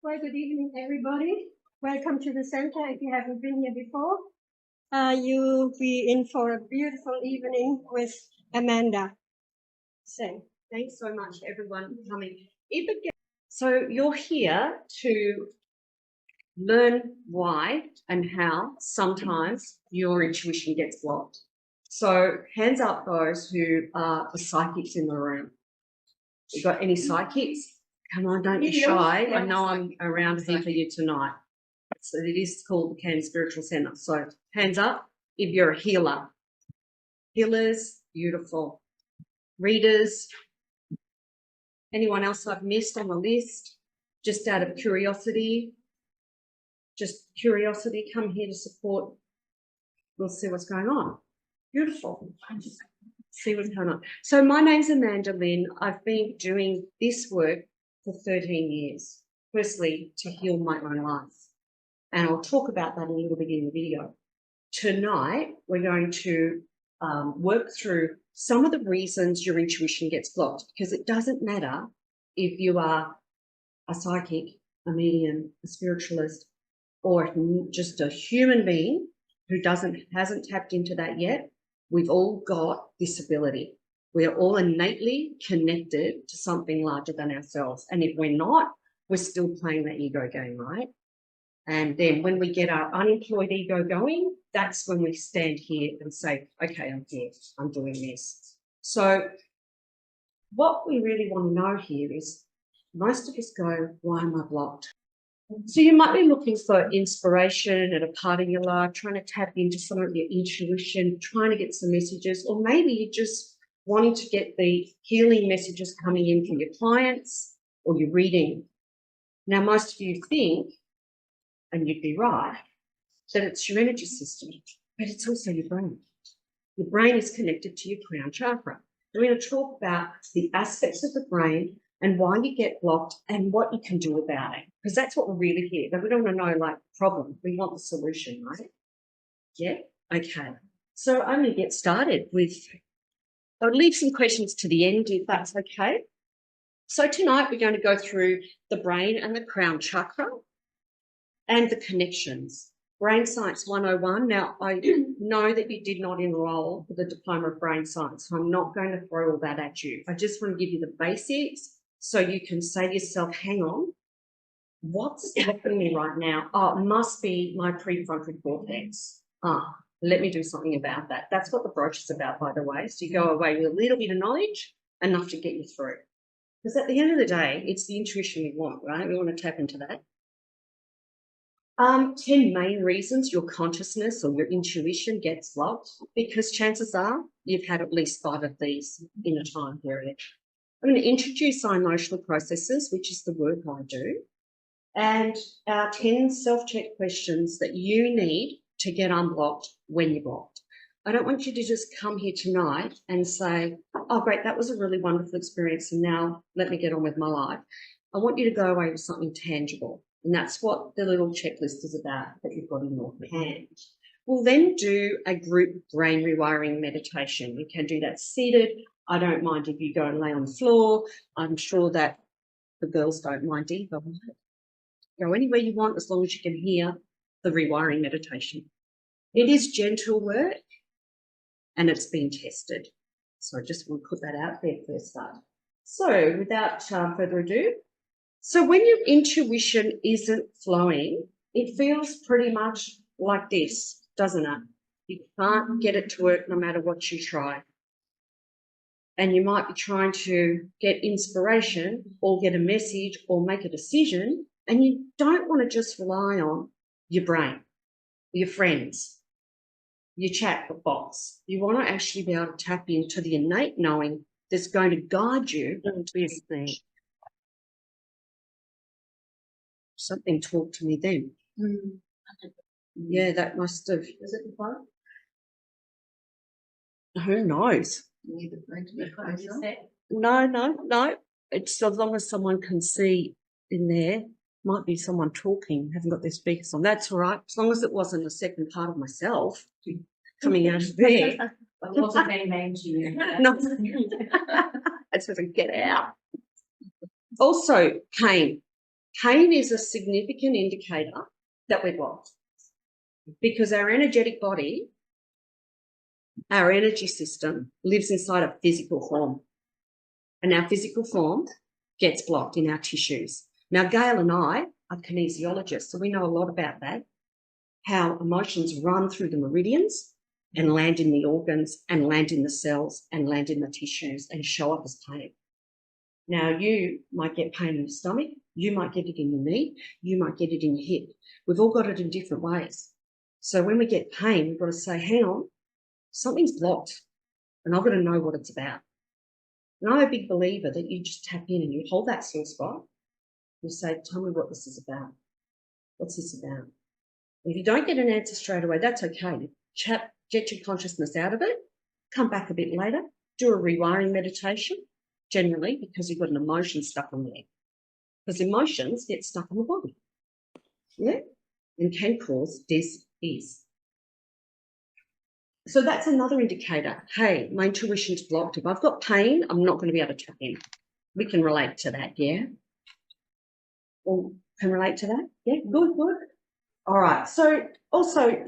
Well, good evening, everybody. Welcome to the center. If you haven't been here before, you'll be in for a beautiful evening with Amanda. So, thanks so much, everyone, for coming. So you're here to learn why and how sometimes your intuition gets blocked. So hands up those who are the psychics in the room. You got any psychics? Come on, don't be shy. I know I'm around here for you tonight. So it is called the Can Spiritual Center. So hands up if you're a healer. Healers, beautiful. Readers. Anyone else I've missed on the list? Just out of curiosity. Just curiosity, come here to support. We'll see what's going on. Beautiful. See what's going on. So my name's Amanda Lynn. I've been doing this work for 13 years. Firstly, to heal my own life. And I'll talk about that a little bit in the video. Tonight, we're going to work through some of the reasons your intuition gets blocked, because it doesn't matter if you are a psychic, a medium, a spiritualist, or just a human being who hasn't tapped into that yet. We've all got this ability. We are all innately connected to something larger than ourselves. And if we're not, we're still playing the ego game, right? And then when we get our unemployed ego going, that's when we stand here and say, okay, I'm here, I'm doing this. So what we really want to know here is, most of us go, why am I blocked? So you might be looking for inspiration at a part of your life, trying to tap into some of your intuition, trying to get some messages, or maybe you're just wanting to get the healing messages coming in from your clients or your reading. Now, most of you think, and you'd be right, that it's your energy system, but it's also your brain. Your brain is connected to your crown chakra. We're going to talk about the aspects of the brain and why you get blocked and what you can do about it, because that's what we're really here. But we don't want to know, like, the problem. We want the solution, right? Yeah? Okay. So I'm going to get started with, I'll leave some questions to the end if that's okay. So tonight we're going to go through the brain and the crown chakra and the connections. Brain Science 101. Now, I know that you did not enroll for the Diploma of Brain Science, so I'm not going to throw all that at you. I just want to give you the basics so you can say to yourself, hang on, what's happening right now? Oh, it must be my prefrontal cortex. Let me do something about that. That's what the brooch is about, by the way. So you go away with a little bit of knowledge, enough to get you through. Because at the end of the day, it's the intuition we want, right? We want to tap into that. 10 main reasons your consciousness or your intuition gets blocked, because chances are you've had at least 5 of these in a time period. I'm going to introduce eye-emotional processes, which is the work I do, and our 10 self-check questions that you need to get unblocked when you're blocked. I don't want you to just come here tonight and say, oh, great, that was a really wonderful experience, and now let me get on with my life. I want you to go away with something tangible. And that's what the little checklist is about that you've got in your hand. We'll then do a group brain rewiring meditation. We can do that seated. I don't mind if you go and lay on the floor. I'm sure that the girls don't mind either. Go anywhere you want as long as you can hear the rewiring meditation. It is gentle work and it's been tested. So I just want to put that out there for a start. So without further ado, so when your intuition isn't flowing, it feels pretty much like this, doesn't it? You can't get it to work no matter what you try. And you might be trying to get inspiration or get a message or make a decision, and you don't want to just rely on your brain, your friends, your chat box. You want to actually be able to tap into the innate knowing that's going to guide you into this thing. Something talked to me then. Yeah, that must have. Was it the phone? Who knows? You need the phone to be closer. No. It's as long as someone can see in there. Might be someone talking, haven't got their speakers on. That's all right. As long as it wasn't a second part of myself coming out of there. It wasn't very mean to you. No. I sort of get out. Also, cane. Pain is a significant indicator that we're blocked because our energetic body, our energy system lives inside a physical form, and our physical form gets blocked in our tissues. Now, Gail and I are kinesiologists, so we know a lot about that, how emotions run through the meridians and land in the organs and land in the cells and land in the tissues and show up as pain. Now, you might get pain in your stomach, you might get it in your knee, you might get it in your hip. We've all got it in different ways. So when we get pain, we've got to say, hang on, something's blocked and I've got to know what it's about. And I'm a big believer that you just tap in and you hold that sore spot. You say, tell me what this is about. What's this about? If you don't get an answer straight away, that's okay. Get your consciousness out of it, come back a bit later, do a rewiring meditation, generally because you've got an emotion stuck on there. Because emotions get stuck in the body. Yeah? And can cause dis-ease. So that's another indicator. Hey, my intuition's blocked. If I've got pain, I'm not going to be able to tap in. We can relate to that, yeah? Or can relate to that? Yeah, good, good. All right. So also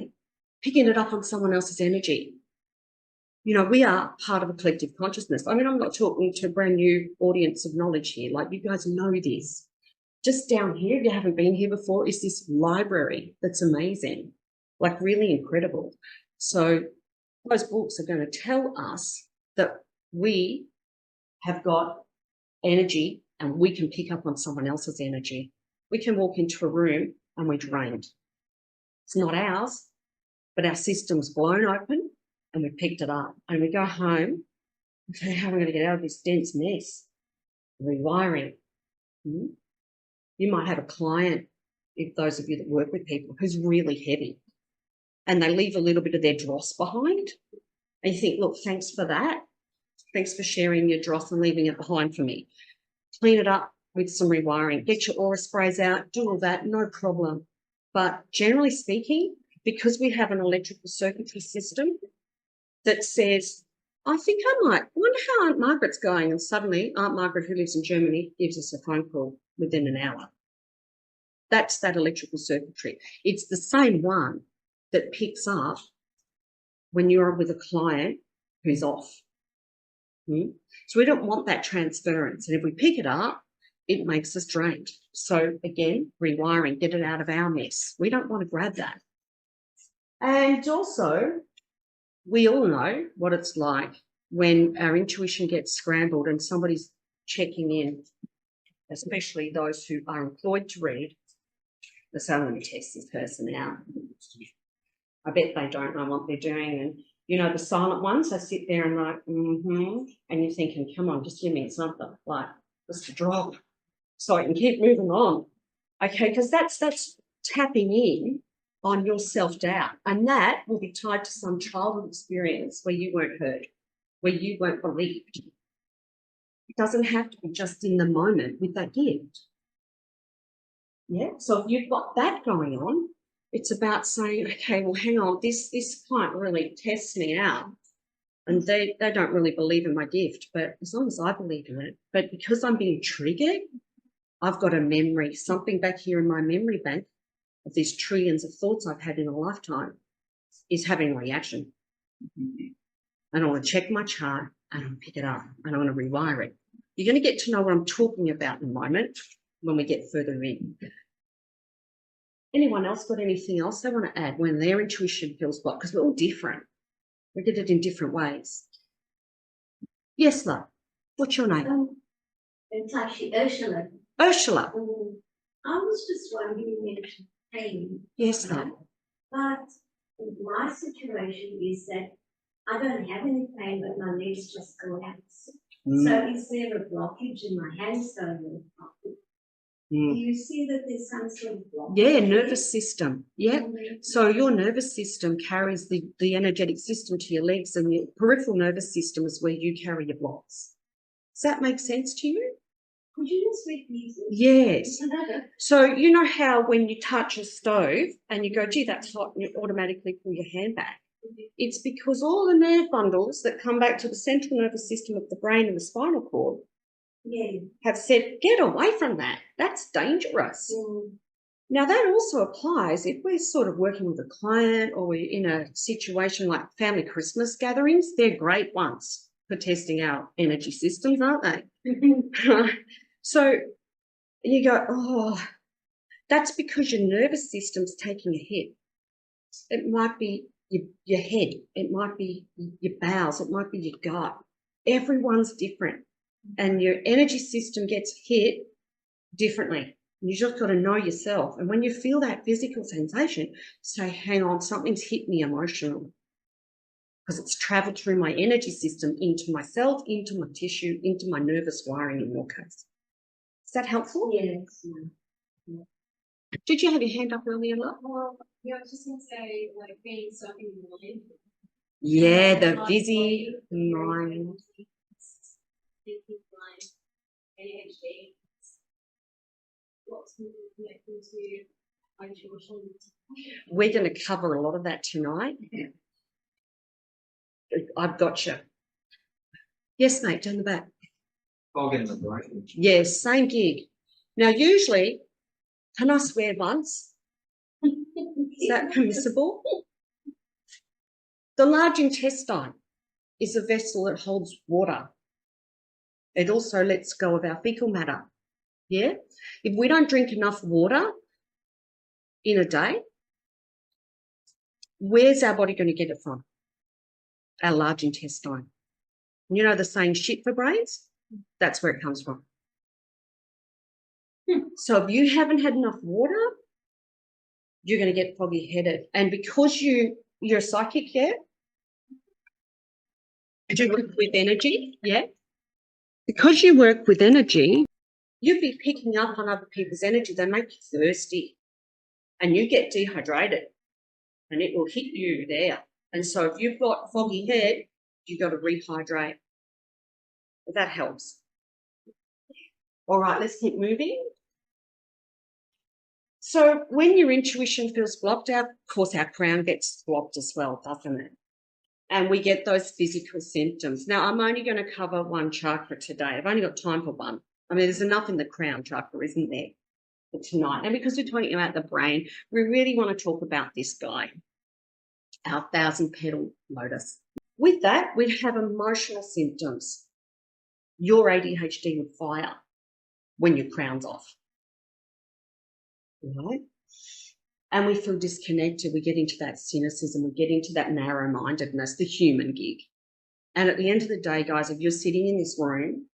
picking it up on someone else's energy. You know, we are part of a collective consciousness. I mean, I'm not talking to a brand new audience of knowledge here. Like, you guys know this. Just down here, if you haven't been here before, is this library that's amazing, like really incredible. So those books are going to tell us that we have got energy and we can pick up on someone else's energy. We can walk into a room and we're drained. It's not ours, but our system's blown open and we picked it up. And we go home and say, how am I going to get out of this dense mess? Rewiring. You might have a client, if those of you that work with people, who's really heavy and they leave a little bit of their dross behind. And you think, look, thanks for that. Thanks for sharing your dross and leaving it behind for me. Clean it up with some rewiring. Get your aura sprays out, do all that, no problem. But generally speaking, because we have an electrical circuitry system that says, I think I wonder how Aunt Margaret's going. And suddenly Aunt Margaret, who lives in Germany, gives us a phone call within an hour. That's that electrical circuitry. It's the same one that picks up when you're with a client who's off. So we don't want that transference. And if we pick it up, it makes us drained. So again, rewiring, get it out of our mess. We don't want to grab that. And also, we all know what it's like when our intuition gets scrambled and somebody's checking in, especially those who are employed to read. So I'm going to test this person out. I bet they don't know what they're doing. And, you know, the silent ones, they sit there and like, and you're thinking, come on, just give me something, like just a drop so I can keep moving on. Okay, because that's tapping in on your self-doubt. And that will be tied to some childhood experience where you weren't heard, where you weren't believed. It doesn't have to be just in the moment with that gift. Yeah, so if you've got that going on, it's about saying, okay, well, hang on, this client really tests me out and they don't really believe in my gift, but as long as I believe in it, but because I'm being triggered, I've got a memory, something back here in my memory bank of these trillions of thoughts I've had in a lifetime is having a reaction. And I want to check my chart and I want to pick it up and I want to rewire it. You're going to get to know what I'm talking about in a moment when we get further in. Anyone else got anything else they want to add when their intuition feels blocked? Because we're all different. We get it in different ways. Yes, love. What's your name? It's actually Ursula. Ursula. I was just wondering, you mentioned pain. Yes, love. But my situation is that I don't have any pain, but my legs just collapse. So is there a blockage in my hands? Do you see that there's some sort of blockage? Yeah, nervous system. Yeah. So your nervous system carries the energetic system to your legs, and your peripheral nervous system is where you carry your blocks. Does that make sense to you? Could you just repeat it? Yes. So you know how when you touch a stove and you go, gee, that's hot, and you automatically pull your hand back. It's because all the nerve bundles that come back to the central nervous system of the brain and the spinal cord have said, get away from that. That's dangerous. Now, that also applies if we're sort of working with a client or we're in a situation like family Christmas gatherings. They're great ones for testing our energy systems, aren't they? So you go, oh, that's because your nervous system's taking a hit. It might be your head. It might be your bowels. It might be your gut. Everyone's different. And your energy system gets hit differently. You just got to know yourself. And when you feel that physical sensation, say, hang on, something's hit me emotionally because it's traveled through my energy system into my cells, into my tissue, into my nervous wiring in your case. Is that helpful? Yes. Did you have your hand up earlier, love? Well, yeah, I was just going to say, like, being stuck in the mind. Yeah, the busy mind. Thinking mind, ADHD. Lots of connecting to intuition. We're going to cover a lot of that tonight. I've got you. Yes, mate, down the back. Fog in the brain. Yes, same gig. Now, usually, can I swear once? Is that permissible? The large intestine is a vessel that holds water. It also lets go of our fecal matter. Yeah? If we don't drink enough water in a day, where's our body going to get it from? Our large intestine. You know the saying, shit for brains? That's where it comes from. So if you haven't had enough water, you're going to get foggy-headed. And because you're a psychic, yeah? Do you work with energy? Yeah? Because you work with energy, you'd be picking up on other people's energy. They make you thirsty and you get dehydrated and it will hit you there. And so if you've got foggy head, you've got to rehydrate. That helps. All right, let's keep moving. So when your intuition feels blocked out, of course, our crown gets blocked as well, doesn't it? And we get those physical symptoms. Now, I'm only going to cover one chakra today. I've only got time for one. I mean, there's enough in the crown chakra, isn't there, for tonight? And because we're talking about the brain, we really want to talk about this guy, our 1,000-petal lotus. With that, we have emotional symptoms. Your ADHD would fire when your crown's off. Right? And we feel disconnected. We get into that cynicism. We get into that narrow-mindedness, the human gig. And at the end of the day, guys, if you're sitting in this room,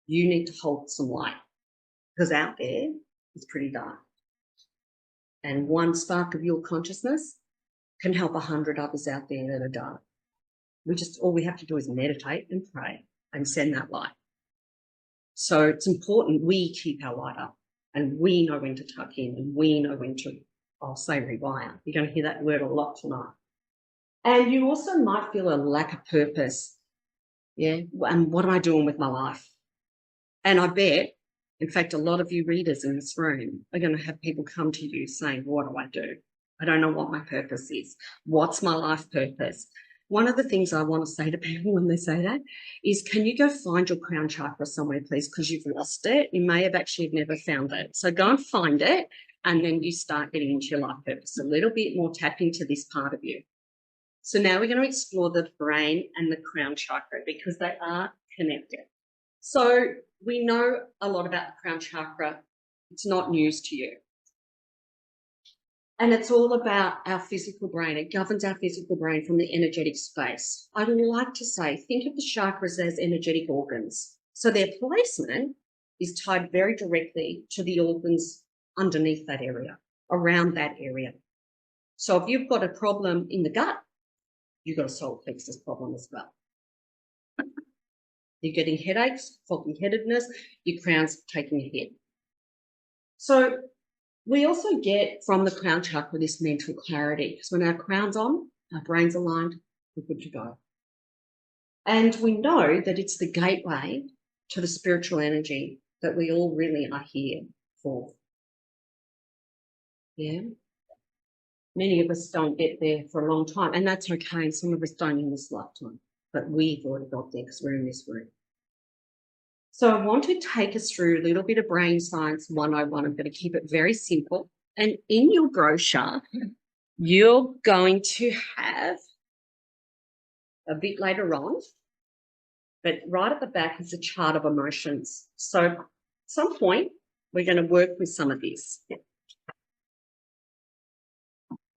you need to hold some light because out there it's pretty dark. And one spark of your consciousness can help 100 others out there that are dark. All we have to do is meditate and pray and send that light. So it's important we keep our light up and we know when to tuck in and we know when to, I'll say rewire. You're going to hear that word a lot tonight. And you also might feel a lack of purpose. Yeah. And what am I doing with my life? And I bet, in fact, a lot of you readers in this room are going to have people come to you saying, what do I do? I don't know what my purpose is. What's my life purpose? One of the things I want to say to people when they say that is, can you go find your crown chakra somewhere, please? Because you've lost it. You may have actually never found it. So go and find it, and then you start getting into your life purpose a little bit more, tap into this part of you. So now we're going to explore the brain and the crown chakra because they are connected. So we know a lot about the crown chakra. It's not news to you. And it's all about our physical brain. It governs our physical brain from the energetic space. I would like to say, think of the chakras as energetic organs. So their placement is tied very directly to the organs underneath that area, around that area. So if you've got a problem in the gut, you've got to solve this problem as well. You're getting headaches, foggy headedness, your crown's taking a hit. So we also get from the crown chakra this mental clarity, because when our crown's on, our brain's aligned, we're good to go. And we know that it's the gateway to the spiritual energy that we all really are here for. Yeah. Many of us don't get there for a long time, and that's okay. Some of us don't in this lifetime, but we've already got there because we're in this room. So I want to take us through a little bit of Brain Science 101. I'm going to keep it very simple. And in your brochure, you're going to have a bit later on, but right at the back is a chart of emotions. So at some point, we're going to work with some of this.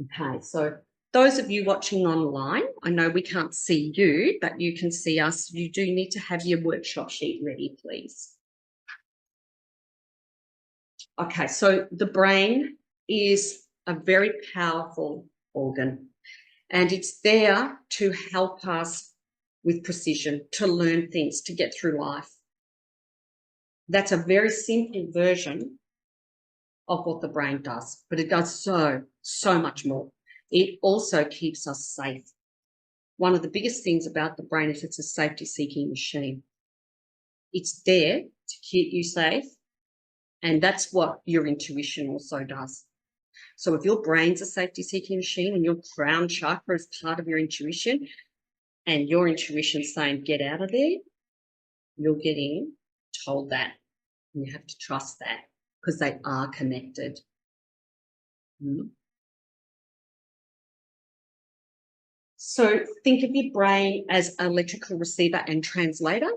Okay, so those of you watching online, I know we can't see you, but you can see us. You do need to have your workshop sheet ready, please. Okay, so the brain is a very powerful organ, and it's there to help us with precision, to learn things, to get through life. That's a very simple version of what the brain does, but it does so much more. It also keeps us safe. One of the biggest things about the brain is it's a safety-seeking machine. It's there to keep you safe, and that's what your intuition also does. So if your brain's a safety-seeking machine and your crown chakra is part of your intuition, and your intuition's saying, get out of there, you're getting told that. And you have to trust that because they are connected. So think of your brain as an electrical receiver and translator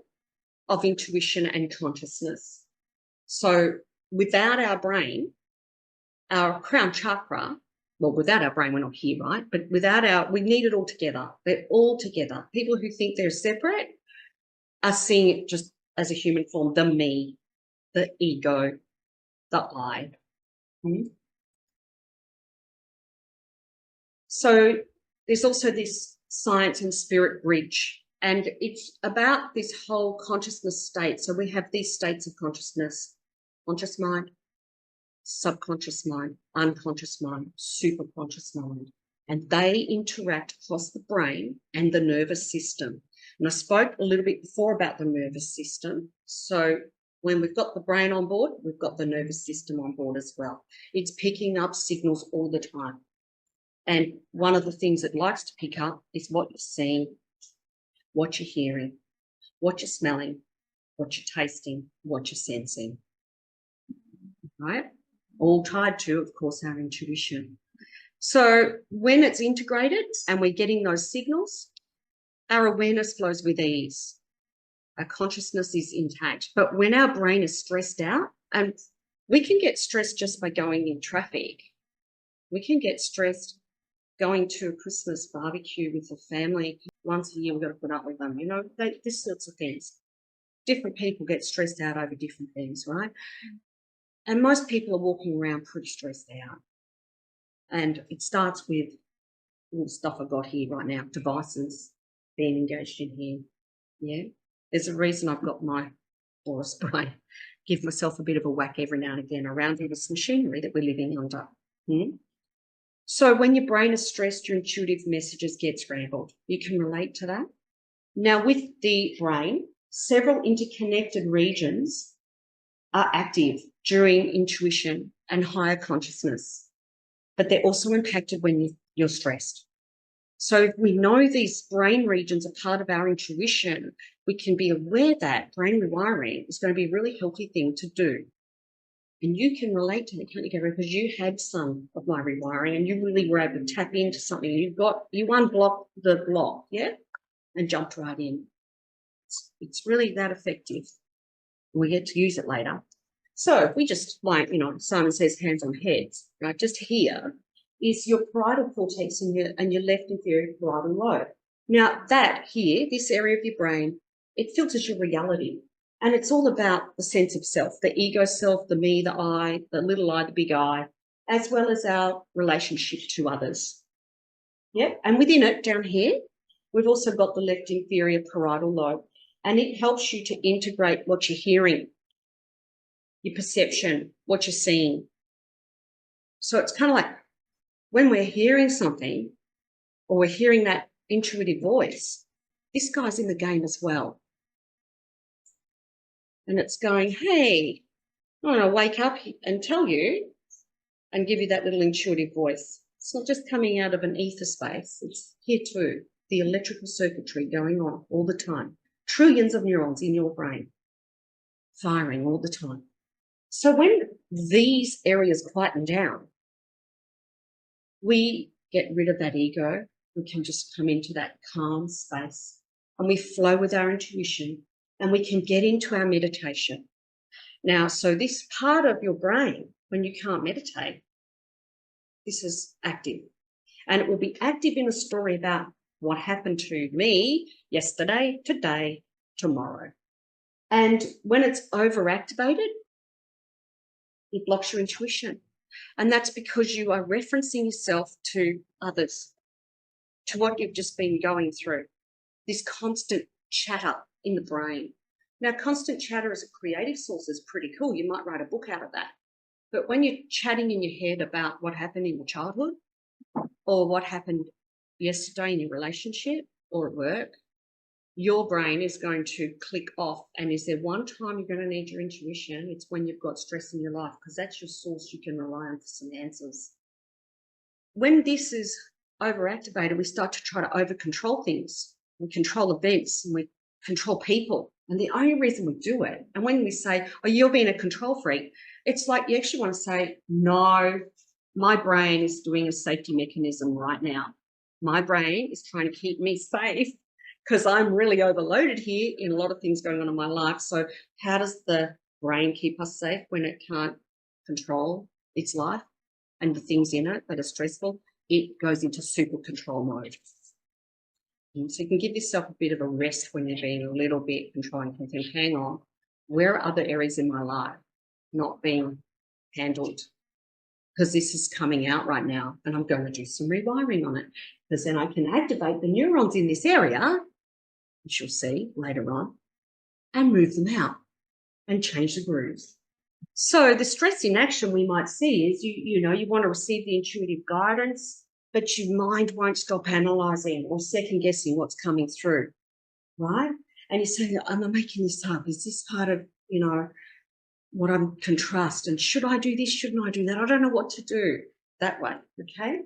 of intuition and consciousness. So without our brain, our crown chakra, well, without our brain, we're not here, right? But we need it all together. They're all together. People who think they're separate are seeing it just as a human form, the me, the ego, the I. So there's also this science and spirit bridge, and it's about this whole consciousness state. So we have these states of consciousness: conscious mind, subconscious mind, unconscious mind, superconscious mind, and they interact across the brain and the nervous system. And I spoke a little bit before about the nervous system. So when we've got the brain on board, we've got the nervous system on board as well. It's picking up signals all the time. And one of the things it likes to pick up is what you're seeing, what you're hearing, what you're smelling, what you're tasting, what you're sensing, right? All tied to, of course, our intuition. So when it's integrated and we're getting those signals, our awareness flows with ease. Our consciousness is intact. But when our brain is stressed out, and we can get stressed just by going in traffic, we can get stressed going to a Christmas barbecue with the family. Once a year, we've got to put up with them, you know, these sorts of things. Different people get stressed out over different things, right? And most people are walking around pretty stressed out. And it starts with all the stuff I've got here right now, devices being engaged in here. Yeah, there's a reason I've got my aura spray. Give myself a bit of a whack every now and again around this machinery that we're living under. So when your brain is stressed, your intuitive messages get scrambled. You can relate to that. Now with the brain, several interconnected regions are active during intuition and higher consciousness, but they're also impacted when you're stressed. So if we know these brain regions are part of our intuition, we can be aware that brain rewiring is going to be a really healthy thing to do. And you can relate to it, can't you, Gary? Because you had some of my rewiring and you really were able to tap into something. You unblocked the block, yeah, and jumped right in. It's really that effective. We get to use it later. So if we just, like, you know, Simon says hands on heads, right? Just here is your parietal cortex and your left inferior parietal lobe. Now that here, this area of your brain, it filters your reality. And it's all about the sense of self, the ego self, the me, the I, the little I, the big I, as well as our relationship to others. Yeah, and within it, down here, we've also got the left inferior parietal lobe, and it helps you to integrate what you're hearing, your perception, what you're seeing. So it's kind of like when we're hearing something or we're hearing that intuitive voice, this guy's in the game as well. And it's going, hey, I want to wake up and tell you and give you that little intuitive voice. It's not just coming out of an ether space. It's here too, the electrical circuitry going on all the time. Trillions of neurons in your brain. firing all the time. So when these areas quieten down, we get rid of that ego. We can just come into that calm space and we flow with our intuition and we can get into our meditation. Now, so this part of your brain, when you can't meditate, this is active. And it will be active in a story about what happened to me yesterday, today, tomorrow. And when it's overactivated, it blocks your intuition. And that's because you are referencing yourself to others, to what you've just been going through, this constant chatter in the brain. Now, constant chatter as a creative source is pretty cool. You might write a book out of that. But when you're chatting in your head about what happened in your childhood or what happened yesterday in your relationship or at work, your brain is going to click off. And is there one time you're going to need your intuition? It's when you've got stress in your life, because that's your source you can rely on for some answers. When this is overactivated, we start to try to over-control things. We control events and we control people. And the only reason we do it, and when we say, oh, you're being a control freak, it's like you actually want to say, no, my brain is doing a safety mechanism right now. My brain is trying to keep me safe because I'm really overloaded here in a lot of things going on in my life. So how does the brain keep us safe when it can't control its life and the things in it that are stressful? It goes into super control mode. And so you can give yourself a bit of a rest when you're being a little bit controlling. You can think, hang on, where are other areas in my life not being handled? Because this is coming out right now and I'm going to do some rewiring on it, because then I can activate the neurons in this area, which you'll see later on, and move them out and change the grooves. So the stress in action we might see is you want to receive the intuitive guidance, but your mind won't stop analysing or second guessing what's coming through, right? And you say, am I making this up? Is this part of, what I can trust? And should I do this? Shouldn't I do that? I don't know what to do that way, okay?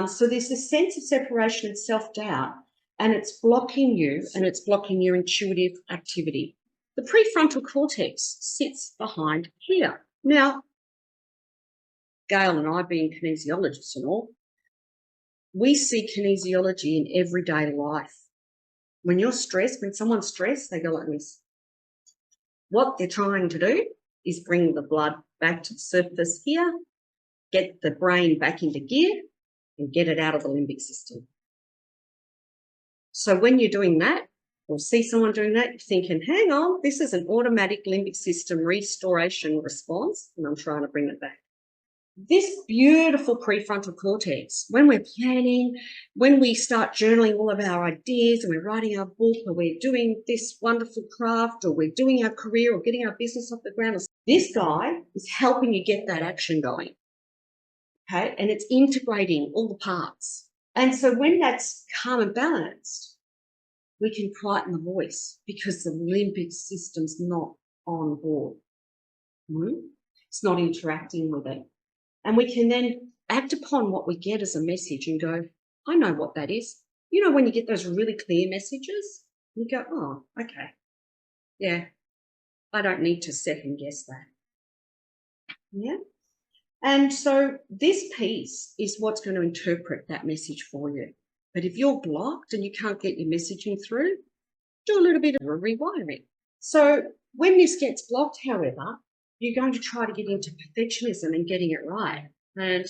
So there's this sense of separation and self-doubt, and it's blocking you and it's blocking your intuitive activity. The prefrontal cortex sits behind here. Now, Gail and I being kinesiologists and all, we see kinesiology in everyday life. When you're stressed, when someone's stressed, they go like this. What they're trying to do is bring the blood back to the surface here, get the brain back into gear, and get it out of the limbic system. So when you're doing that, or see someone doing that, you're thinking, hang on, this is an automatic limbic system restoration response, and I'm trying to bring it back. This beautiful prefrontal cortex, when we're planning, when we start journaling all of our ideas and we're writing our book, or we're doing this wonderful craft, or we're doing our career or getting our business off the ground, this guy is helping you get that action going, okay? And it's integrating all the parts. And so when that's calm and balanced, we can quieten the voice because the limbic system's not on board. It's not interacting with it. And we can then act upon what we get as a message and go, I know what that is. You know, when you get those really clear messages, you go, oh, okay. Yeah, I don't need to second guess that. Yeah. And so this piece is what's going to interpret that message for you. But if you're blocked and you can't get your messaging through, do a little bit of a rewiring. So when this gets blocked, however, you're going to try to get into perfectionism and getting it right. And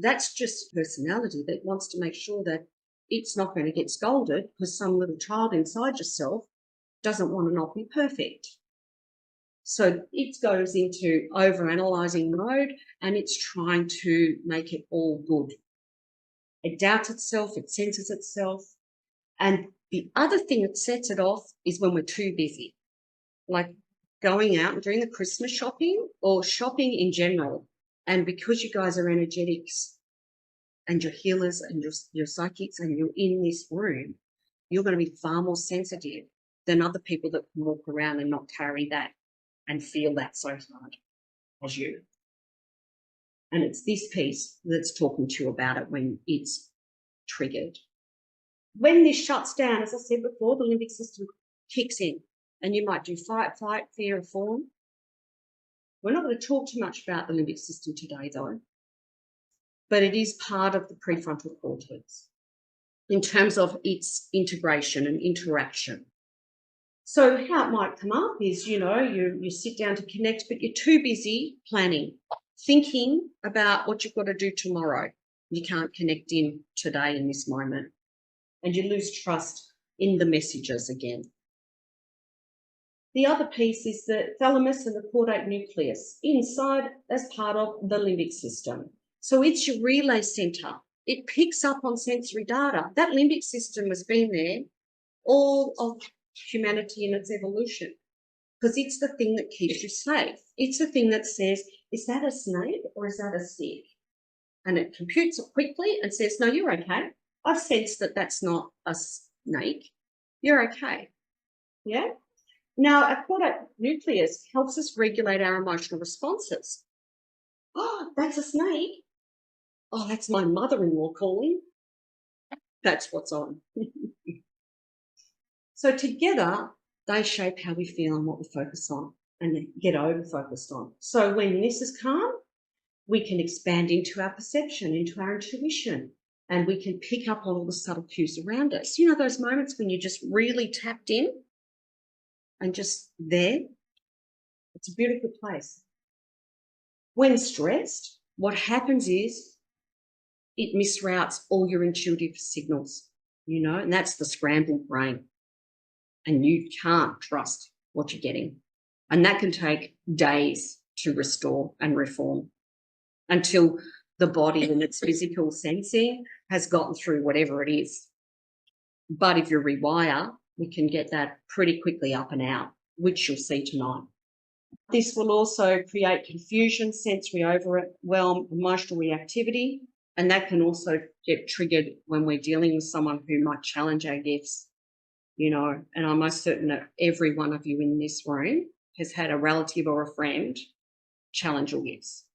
that's just personality that wants to make sure that it's not going to get scolded because some little child inside yourself doesn't want to not be perfect. So it goes into over-analysing mode and it's trying to make it all good. It doubts itself, it censors itself. And the other thing that sets it off is when we're too busy, like going out and doing the Christmas shopping or shopping in general. And because you guys are energetics and you're healers and you're psychics and you're in this room, you're going to be far more sensitive than other people that can walk around and not carry that and feel that so hard as you. And it's this piece that's talking to you about it when it's triggered. When this shuts down, as I said before, the limbic system kicks in and you might do fight, flight, fear, or fawn. We're not going to talk too much about the limbic system today, though, but it is part of the prefrontal cortex in terms of its integration and interaction. So how it might come up is, you know, you sit down to connect, but you're too busy planning, thinking about what you've got to do tomorrow. You can't connect in today in this moment, and you lose trust in the messages again. The other piece is the thalamus and the caudate nucleus inside as part of the limbic system. So it's your relay center. It picks up on sensory data. That limbic system has been there all of humanity in its evolution, because it's the thing that keeps you safe. It's the thing that says, is that a snake or is that a stick? And it computes it quickly and says, no, you're okay. I've sensed that that's not a snake. You're okay. Yeah? Now, our caudate nucleus helps us regulate our emotional responses. Oh, that's a snake. Oh, that's my mother-in-law calling. That's what's on. So together, they shape how we feel and what we focus on and get over-focused on. So when this is calm, we can expand into our perception, into our intuition, and we can pick up on all the subtle cues around us. You know, those moments when you're just really tapped in and just there. It's a beautiful place. When stressed, what happens is it misroutes all your intuitive signals, you know, and that's the scrambled brain. And you can't trust what you're getting. And that can take days to restore and reform until the body and its physical sensing has gotten through whatever it is. But if you rewire, we can get that pretty quickly up and out, which you'll see tonight. This will also create confusion, sensory overwhelm, emotional reactivity, and that can also get triggered when we're dealing with someone who might challenge our gifts, you know, and I'm most certain that every one of you in this room has had a relative or a friend challenge your gifts.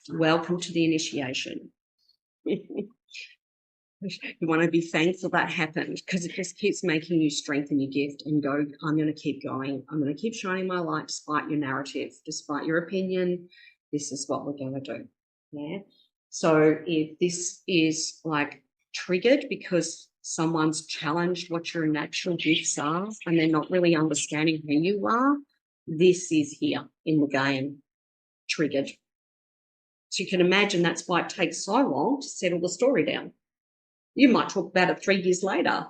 Welcome to the initiation. You want to be thankful that happened, because it just keeps making you strengthen your gift and go, I'm going to keep going. I'm going to keep shining my light despite your narrative, despite your opinion. This is what we're going to do. Yeah. So if this is like triggered because someone's challenged what your natural gifts are and they're not really understanding who you are, this is here in the game, triggered. So you can imagine that's why it takes so long to settle the story down. You might talk about it 3 years later.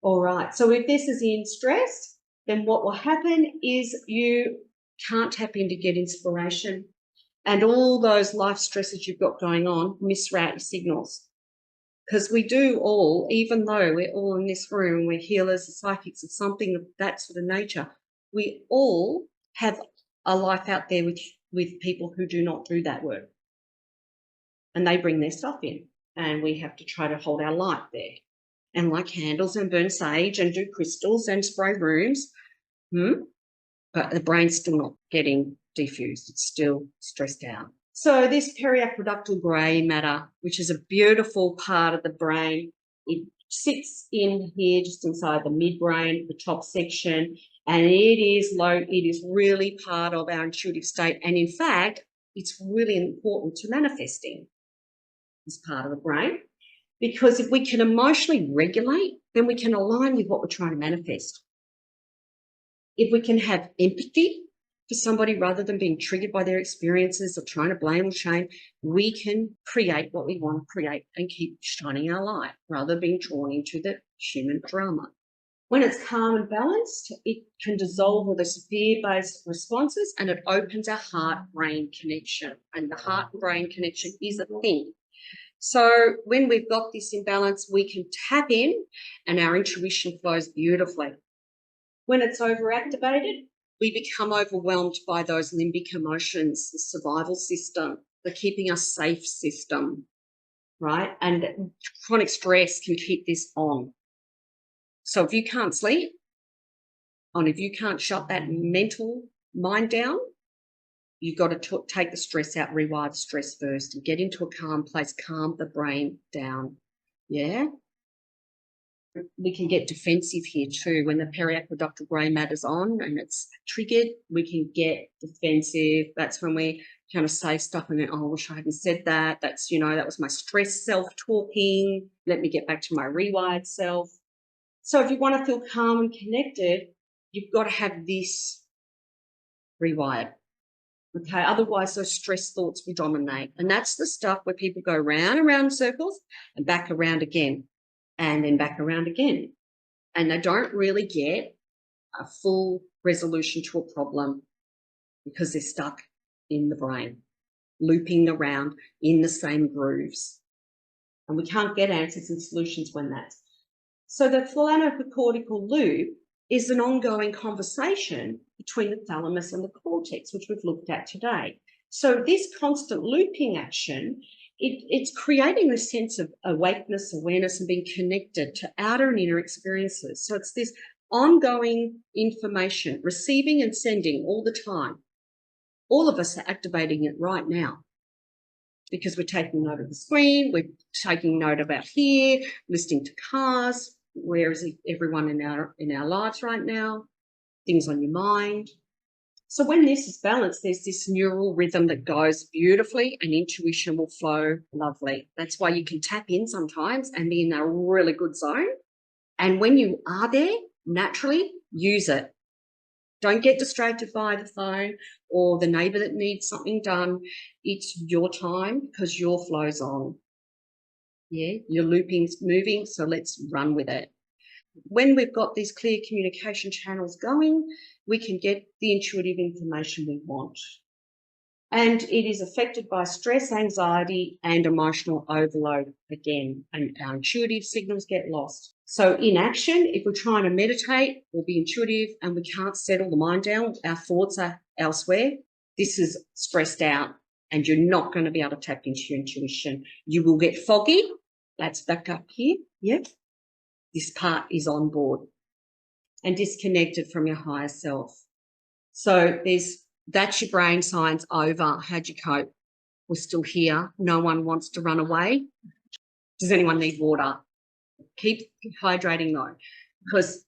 All right. So if this is in stress, then what will happen is you can't tap in to get inspiration, and all those life stresses you've got going on misroute your signals. Because we do all, even though we're all in this room, we're healers, psychics, or something of that sort of nature, we all have a life out there with people who do not do that work. And they bring their stuff in, and we have to try to hold our light there and light candles and burn sage and do crystals and spray rooms. But the brain's still not getting diffused. It's still stressed out. So this periaqueductal grey matter, which is a beautiful part of the brain, it sits in here just inside the midbrain, the top section, and it is really part of our intuitive state. And in fact, it's really important to manifesting this part of the brain, because if we can emotionally regulate, then we can align with what we're trying to manifest. If we can have empathy for somebody rather than being triggered by their experiences or trying to blame or shame, we can create what we want to create and keep shining our light rather than being drawn into the human drama. When it's calm and balanced, it can dissolve all the fear-based responses, and it opens our heart-brain connection. And the heart-brain connection is a thing. So when we've got this imbalance, we can tap in and our intuition flows beautifully. When it's overactivated, we become overwhelmed by those limbic emotions, the survival system, the keeping us safe system, right? And chronic stress can keep this on. So if you can't sleep, and if you can't shut that mental mind down, you've got to take the stress out, rewire the stress first, and get into a calm place, calm the brain down. Yeah? We can get defensive here too. When the periaqueductal grey matter's on and it's triggered, we can get defensive. That's when we kind of say stuff and then, oh, I wish I hadn't said that. That's, you know, that was my stress self talking. Let me get back to my rewired self. So if you want to feel calm and connected, you've got to have this rewired. Okay, otherwise those stress thoughts will dominate. And that's the stuff where people go round and round in circles and back around again and then back around again. And they don't really get a full resolution to a problem because they're stuck in the brain, looping around in the same grooves. And we can't get answers and solutions when that's. So the thalamo-cortical loop is an ongoing conversation between the thalamus and the cortex, which we've looked at today. So this constant looping action, it's creating this sense of awakeness, awareness, and being connected to outer and inner experiences. So it's this ongoing information, receiving and sending all the time. All of us are activating it right now because we're taking note of the screen, we're taking note about here, listening to cars. Where is everyone in our lives right now? Things on your mind. So when this is balanced, there's this neural rhythm that goes beautifully and intuition will flow lovely. That's why you can tap in sometimes and be in a really good zone. And when you are there, naturally, use it. Don't get distracted by the phone or the neighbour that needs something done. It's your time because your flow's on. Yeah, your looping's moving, so let's run with it. When we've got these clear communication channels going, we can get the intuitive information we want. And it is affected by stress, anxiety, and emotional overload again, and our intuitive signals get lost. So in action, if we're trying to meditate or be intuitive and we can't settle the mind down, our thoughts are elsewhere, this is stressed out and you're not going to be able to tap into your intuition. You will get foggy. That's back up here. Yep. This part is on board and disconnected from your higher self. So that's your brain science over. How'd you cope? We're still here. No one wants to run away. Does anyone need water? Keep hydrating though, because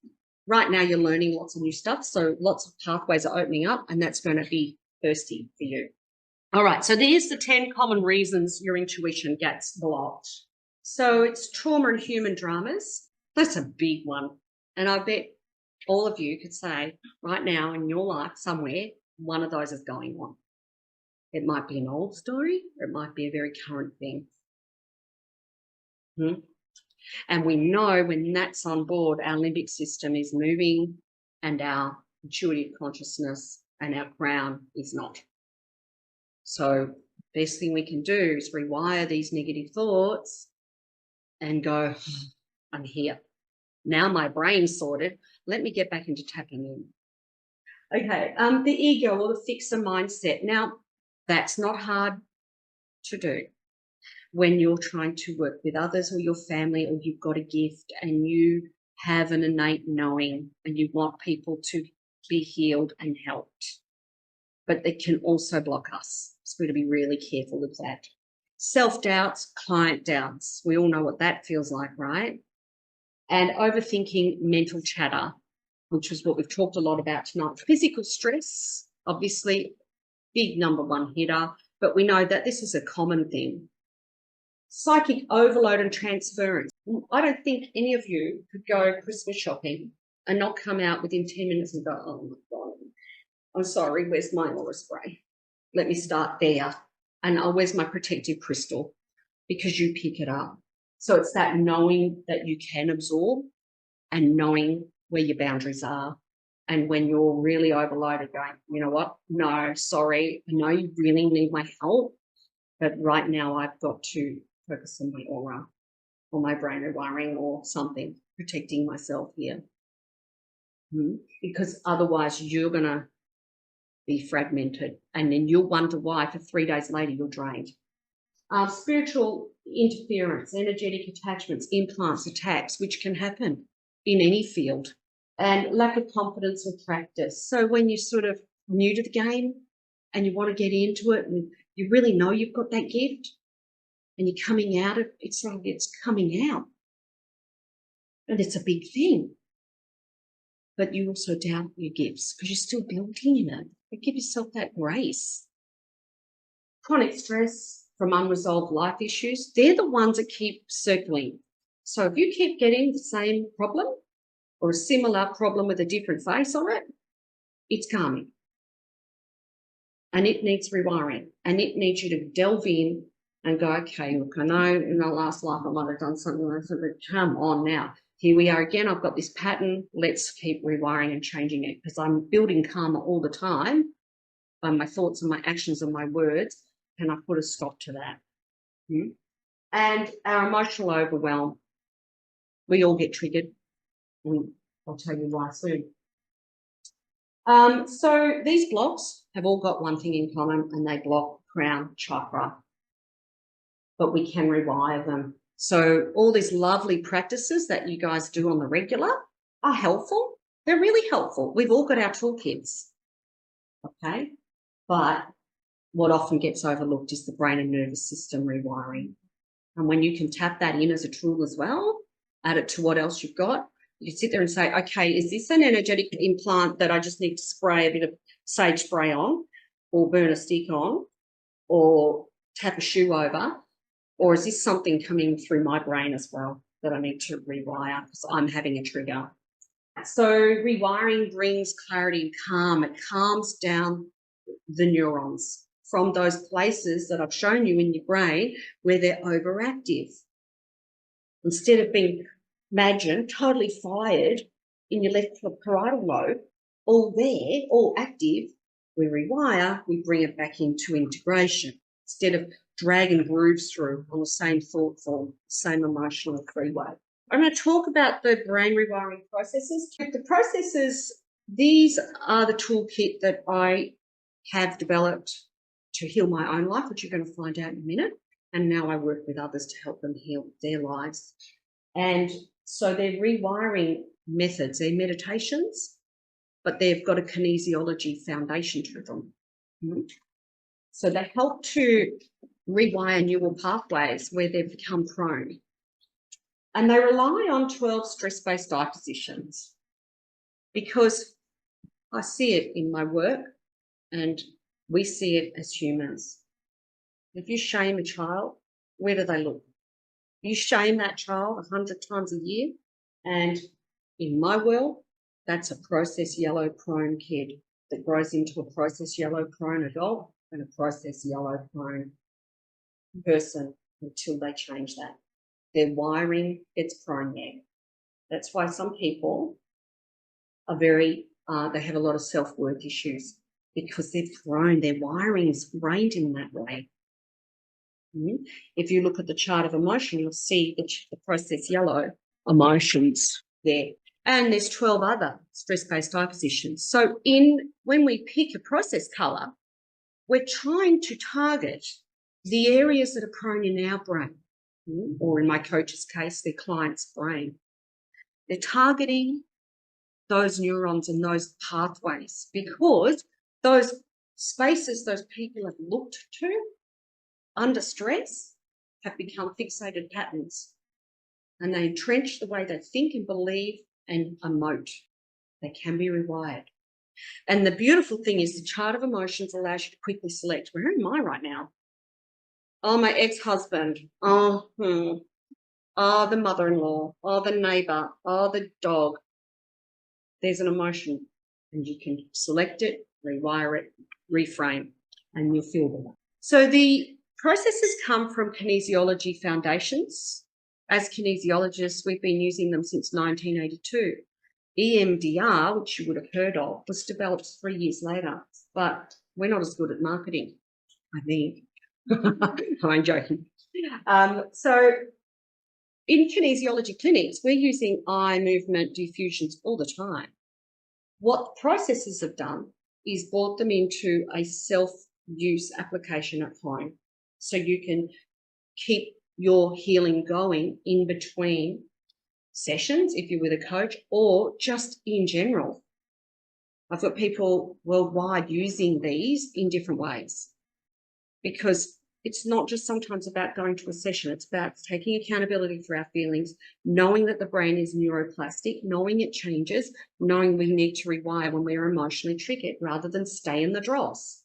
right now you're learning lots of new stuff. So lots of pathways are opening up and that's going to be thirsty for you. All right. So there's the 10 common reasons your intuition gets blocked. So it's trauma and human dramas. That's a big one. And I bet all of you could say right now in your life somewhere, one of those is going on. It might be an old story, or it might be a very current thing. And we know when that's on board, our limbic system is moving and our intuitive consciousness and our crown is not. So best thing we can do is rewire these negative thoughts and go, I'm here. Now my brain's sorted. Let me get back into tapping in. Okay, the ego or the fixer mindset. Now, that's not hard to do when you're trying to work with others or your family, or you've got a gift and you have an innate knowing and you want people to be healed and helped. But they can also block us. So we've got to be really careful of that. Self-doubts, client doubts. We all know what that feels like, right? And overthinking, mental chatter, which is what we've talked a lot about tonight. Physical stress, obviously, big number one hitter, but we know that this is a common thing. Psychic overload and transference. I don't think any of you could go Christmas shopping and not come out within 10 minutes and go, oh my God, I'm sorry, where's my aura spray? Let me start there. And where's my protective crystal? Because you pick it up. So it's that knowing that you can absorb and knowing where your boundaries are. And when you're really overloaded going, you know what? No, sorry. I know you really need my help, but right now I've got to focus on my aura or my brain rewiring or something, protecting myself here. Because otherwise you're going to be fragmented and then you'll wonder why for 3 days later you're drained. Spiritual interference, energetic attachments, implants, attacks, which can happen in any field, and lack of confidence and practice. So when you're sort of new to the game and you want to get into it and you really know you've got that gift and you're coming out of it's like it's coming out. And it's a big thing. But you also doubt your gifts because you're still building in it. But give yourself that grace. Chronic stress from unresolved life issues, they're the ones that keep circling. So if you keep getting the same problem or a similar problem with a different face on it, it's karmic. And it needs rewiring. And it needs you to delve in and go, okay, look, I know in my last life I might have done something like that, but come on now. Here we are again. I've got this pattern. Let's keep rewiring and changing it because I'm building karma all the time by my thoughts and my actions and my words. Can I put a stop to that? And our emotional overwhelm. We all get triggered. And I'll tell you why soon. So these blocks have all got one thing in common, and they block crown chakra. But we can rewire them. So all these lovely practices that you guys do on the regular are helpful. They're really helpful. We've all got our toolkits, okay? But what often gets overlooked is the brain and nervous system rewiring. And when you can tap that in as a tool as well, add it to what else you've got, you can sit there and say, okay, is this an energetic implant that I just need to spray a bit of sage spray on or burn a stick on or tap a shoe over? Or is this something coming through my brain as well that I need to rewire because I'm having a trigger? So rewiring brings clarity and calm. It calms down the neurons from those places that I've shown you in your brain where they're overactive. Instead of being, imagine, totally fired in your left parietal lobe, all there, all active, we rewire, we bring it back into integration. Instead of dragging grooves through on the same thought form, same emotional freeway. I'm going to talk about the brain rewiring processes. The processes, these are the toolkit that I have developed to heal my own life, which you're going to find out in a minute. And now I work with others to help them heal their lives. And so they're rewiring methods, they're meditations, but they've got a kinesiology foundation to them. So they help to rewire neural pathways where they've become prone. And they rely on 12 stress-based eye positions because I see it in my work and we see it as humans. If you shame a child, where do they look? You shame that child 100 times a year, and in my world, that's a process yellow prone kid that grows into a process yellow prone adult and a process yellow prone person until they change that. Their wiring gets prone there. That's why some people are very, they have a lot of self-worth issues because they're prone, their wiring is grained in that way. If you look at the chart of emotion, you'll see the process yellow emotions there. And there's 12 other stress-based eye positions. So when we pick a process colour, we're trying to target the areas that are prone in our brain, or in my coach's case, their client's brain. They're targeting those neurons and those pathways because those spaces those people have looked to under stress have become fixated patterns, and they entrench the way they think and believe and emote. They can be rewired. And the beautiful thing is the chart of emotions allows you to quickly select, where am I right now? Oh, my ex-husband. Oh, the mother-in-law. Oh, the neighbour. Oh, the dog. There's an emotion, and you can select it, rewire it, reframe, and you'll feel better. So the processes come from kinesiology foundations. As kinesiologists, we've been using them since 1982. EMDR, which you would have heard of, was developed 3 years later, but we're not as good at marketing, I think. I'm joking. So in kinesiology clinics, we're using eye movement diffusions all the time. What processes have done is brought them into a self-use application at home, so you can keep your healing going in between sessions if you're with a coach, or just in general. I've got people worldwide using these in different ways because It's not just sometimes about going to a session. It's about taking accountability for our feelings, knowing that the brain is neuroplastic, knowing it changes, knowing we need to rewire when we're emotionally triggered rather than stay in the dross.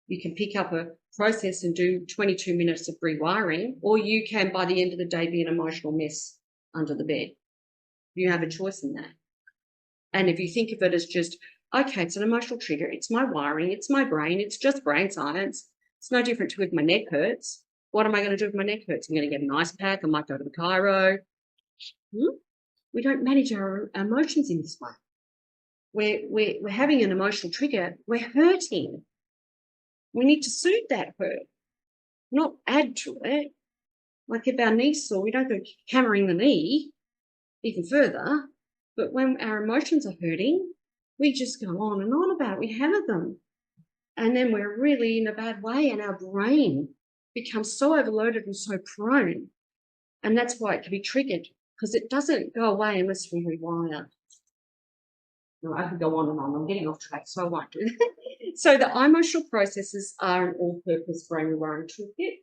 You can pick up a process and do 22 minutes of rewiring, or you can, by the end of the day, be an emotional mess under the bed. You have a choice in that. And if you think of it as just, okay, it's an emotional trigger, it's my wiring, it's my brain, it's just brain science. It's no different to if my neck hurts. What am I going to do if my neck hurts? I'm going to get an ice pack. I might go to the chiro. We don't manage our emotions in this way. We're having an emotional trigger. We're hurting. We need to soothe that hurt, not add to it. Like if our knee's sore, we don't go hammering the knee even further. But when our emotions are hurting, we just go on and on about it. We hammer them. And then we're really in a bad way, and our brain becomes so overloaded and so prone. And that's why it can be triggered, because it doesn't go away unless we rewire. No, I could go on and on. I'm getting off track, so I won't do that. So the Eye-motional processes are an all-purpose brain rewiring toolkit.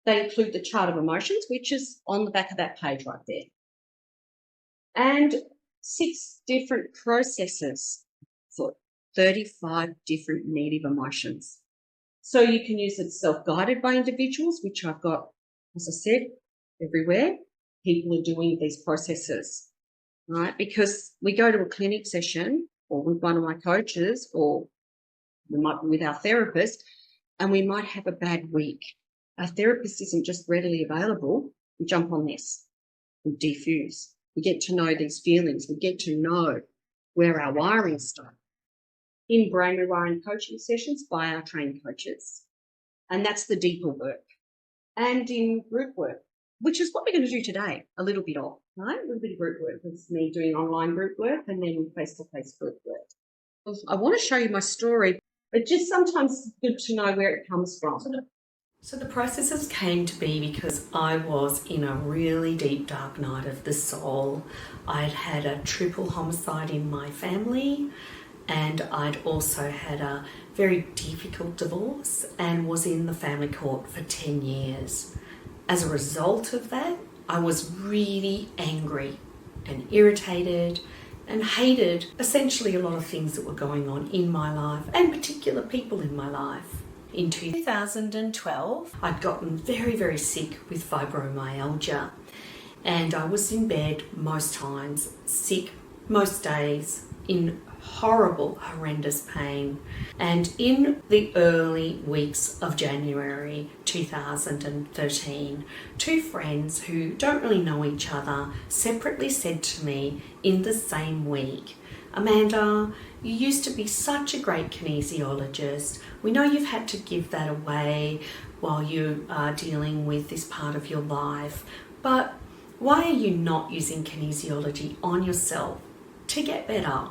They include the chart of emotions, which is on the back of that page right there. And 6 different processes for 35 different needed emotions. So you can use it self-guided by individuals, which I've got, as I said, everywhere. People are doing these processes, right? Because we go to a clinic session or with one of my coaches, or we might be with our therapist, and we might have a bad week. Our therapist isn't just readily available. We jump on this, we defuse. We get to know these feelings. We get to know where our wiring starts. In brain rewiring coaching sessions by our trained coaches. And that's the deeper work. And in group work, which is what we're going to do today, a little bit of, right? A little bit of group work. It's me doing online group work and then face-to-face group work. I want to show you my story, but just sometimes it's good to know where it comes from. So the processes came to be because I was in a really deep dark night of the soul. I'd had a triple homicide in my family, and I'd also had a very difficult divorce and was in the family court for 10 years. As a result of that, I was really angry and irritated and hated essentially a lot of things that were going on in my life and particular people in my life. In 2012, I'd gotten very, very sick with fibromyalgia, and I was in bed most times, sick most days, in horrible, horrendous pain. And in the early weeks of January 2013, 2 friends who don't really know each other separately said to me in the same week, "Amanda, you used to be such a great kinesiologist. We know you've had to give that away while you are dealing with this part of your life, but why are you not using kinesiology on yourself to get better?"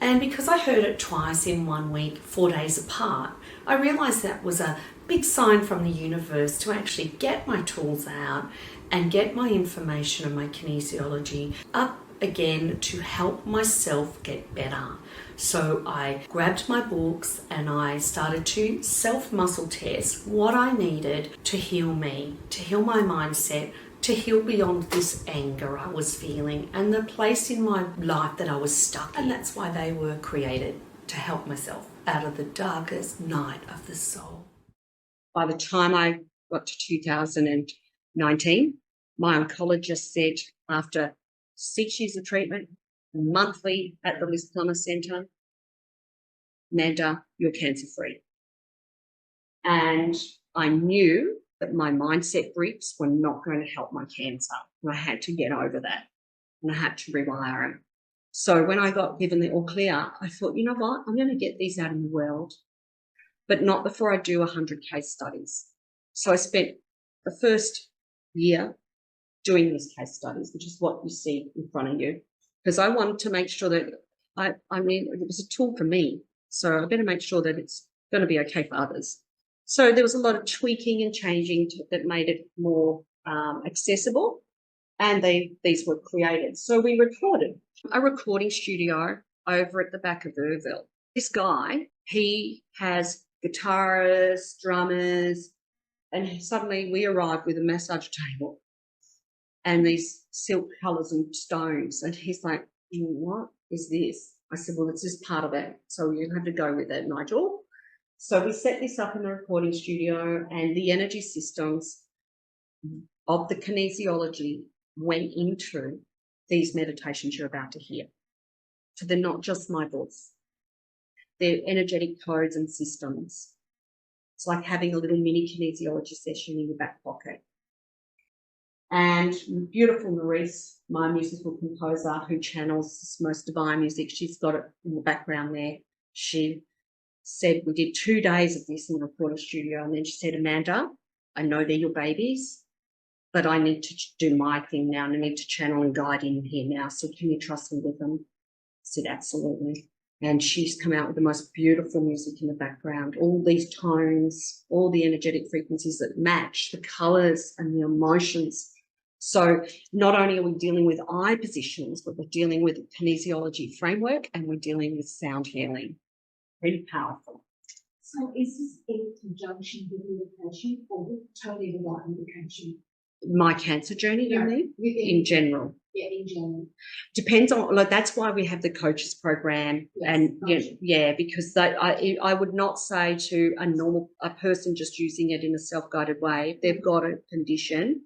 And because I heard it twice in 1 week, 4 days apart, I realised that was a big sign from the universe to actually get my tools out and get my information and my kinesiology up again to help myself get better. So I grabbed my books and I started to self-muscle test what I needed to heal me, to heal my mindset, to heal beyond this anger I was feeling and the place in my life that I was stuck in. And that's why they were created, to help myself out of the darkest night of the soul. By the time I got to 2019, my oncologist said, after 6 years of treatment, monthly at the Lisbon Centre, "Amanda, you're cancer-free." And I knew that my mindset bricks were not going to help my cancer. And I had to get over that, and I had to rewire them. So when I got given the all clear, I thought, you know what, I'm going to get these out in the world, but not before I do 100 case studies. So I spent the first year doing these case studies, which is what you see in front of you, because I wanted to make sure that, I mean, it was a tool for me. So I better make sure that it's going to be okay for others. So there was a lot of tweaking and changing that made it more accessible, and these were created. So we recorded a recording studio over at the back of Irville. This guy, he has guitarists, drummers, And suddenly we arrived with a massage table and these silk colours and stones. And he's like, what is this? I said, well, it's just part of it. So you have to go with it, Nigel. So we set this up in the recording studio, and the energy systems of the kinesiology went into these meditations you're about to hear. So they're not just my voice. They're energetic codes and systems. It's like having a little mini kinesiology session in your back pocket. And beautiful Maurice, my musical composer who channels this most divine music, she's got it in the background there. She said we did 2 days of this in the recording studio, and then she said, Amanda, I know they're your babies, but I need to do my thing now, and I need to channel and guide in here now, so can you trust me with them? I said, absolutely. And she's come out with the most beautiful music in the background, all these tones, all the energetic frequencies that match the colours and the emotions. So not only are we dealing with eye positions, but we're dealing with a kinesiology framework, and we're dealing with sound healing. Really powerful. So is this in conjunction with medication or totally without medication? My cancer journey, you mean? In general. Yeah, in general. Depends on, like, that's why we have the coaches program. Yes, and gotcha. yeah, because I would not say to a person just using it in a self-guided way, if they've got a condition,